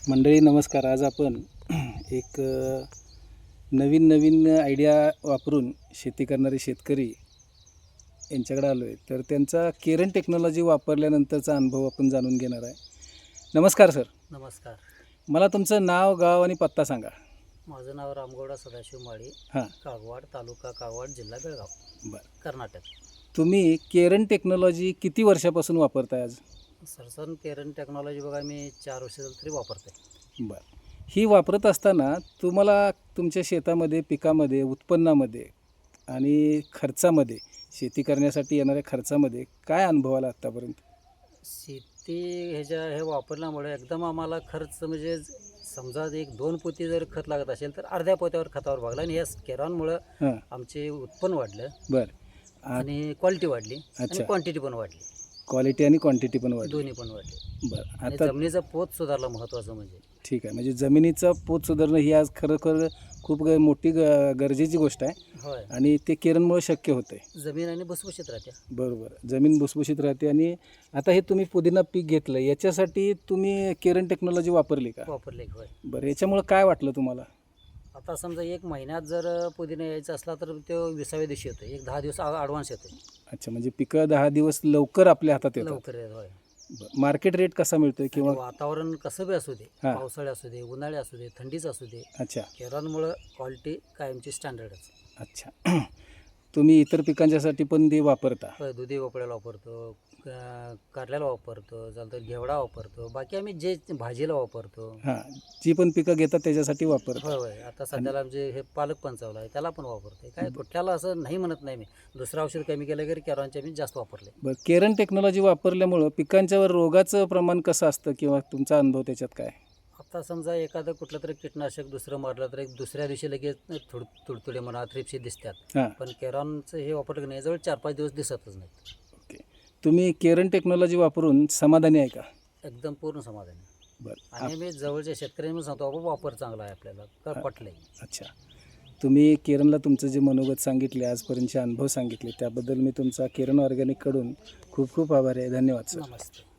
मंडळी नमस्कार. आज आपण एक नवीन आयडिया वापरून शेती करणारे शेतकरी यांच्याकडे आलो आहे. तर त्यांचा केरन टेक्नॉलॉजी वापरल्यानंतरचा अनुभव आपण जाणून घेणार आहे. नमस्कार सर. नमस्कार. मला तुमचं नाव, गाव आणि पत्ता सांगा. माझं नाव रामगौडा सदाशिव माळी, हां. कागवाड, तालुका कागवाड, जिल्हा बेळगाव, बरं. कर्नाटक. तुम्ही केरन टेक्नॉलॉजी किती वर्षापासून वापरताय आज? सरसन केरन टेक्नॉलॉजी बघा मी 4 वर्ष झालं तरी वापरते. बरं. ही वापरत असताना तुम्हाला तुमच्या शेतामध्ये, पिकामध्ये, उत्पन्नामध्ये आणि खर्चामध्ये, शेती करण्यासाठी येणाऱ्या खर्चामध्ये काय अनुभव आला आत्तापर्यंत? शेती हे वापरल्यामुळे एकदम आम्हाला खर्च म्हणजे समजा 1-2 पोती जर खत लागत असेल तर अर्ध्या पोत्यावर खतावर भागला आणि या केरॉनमुळं हां. आमचे उत्पन्न वाढलं बरं. आणि क्वालिटी वाढली आणि अच्छा. क्वांटिटी पण वाढली. क्वालिटी आणि क्वांटिटी पण वाढली. दोन्ही पण वाढली. बरं. आणि आता जमिनीचा पोत सुधारला महत्त्वाचं म्हणजे. ठीक आहे. म्हणजे जमिनीचा पोत सुधारणं ही आज खरोखर खूप मोठी गरजेची गोष्ट आहे होय. आणि ते केरनमुळे शक्य होतं आहे. जमीन आणि भुसभुशीत राहते. बरोबर. जमीन भुसभुशीत राहते. आणि आता हे तुम्ही पुदिना पीक घेतलं, याच्यासाठी तुम्ही केरन टेक्नॉलॉजी वापरली का? वापरले होय. बरं. याच्यामुळं काय वाटलं तुम्हाला? आता समजा 1 महिन्यात जर पुदिना यायचा असला तर तो 20व्या दिवशी येतो. 1-10 दिवस ॲडव्हान्स येतो. अच्छा. म्हणजे पिकं 10 दिवस लवकर आपल्या हातात येतात. लवकर येत होय. बरं. मार्केट रेट कसा मिळतोय किंवा? वातावरण कसं बी असू दे, हां. पावसाळे असू दे, उन्हाळे असू दे, थंडीच असू दे, अच्छा. केरॉनमुळं क्वालिटी कायमची स्टँडर्डच. अच्छा. तुम्ही इतर पिकांच्यासाठी पण ते वापरता? होय. दुधी भोपळ्याला वापरतो, कारल्याला वापरतो, त्यानंतर घेवडा वापरतो, बाकी आम्ही जे भाजीला वापरतो. हां. जी पण पिकं घेतात त्याच्यासाठी वापरता? होय होय. आता सध्याला म्हणजे हे पालक पण चावला आहे त्याला पण वापरते. काय कुठल्याला असं नाही म्हणत नाही मी. दुसरं औषध कमी केलं तरी केरॉनचे मी जास्त वापरले. बरं. केरन टेक्नॉलॉजी वापरल्यामुळं पिकांच्यावर रोगाचं प्रमाण कसं असतं किंवा तुमचा अनुभव त्याच्यात काय? आता समजा एखादं कुठलं तरी कीटनाशक दुसरं मारलं तर एक दुसऱ्या दिवशी लगेच तुडतुडे म्हणा थ्रिप्सी दिसतात. हां. पण केरॉनचं हे वापरलं की नाही जवळ 4-5 दिवस दिसतच नाहीत. ओके. तुम्ही केरन टेक्नॉलॉजी वापरून समाधानी आहे का? एकदम पूर्ण समाधान आहे. बरं. आणि मी जवळच्या शेतकऱ्यांना सांगतो बाबा वापर चांगला आहे आपल्याला का पटलं आहे. अच्छा. तुम्ही केरनला तुमचं जे मनोगत सांगितले, आजपर्यंतचे अनुभव सांगितले, त्याबद्दल मी तुमचा केरन ऑर्गॅनिककडून खूप खूप आभारी आहे. धन्यवाद सर. नमस्ते.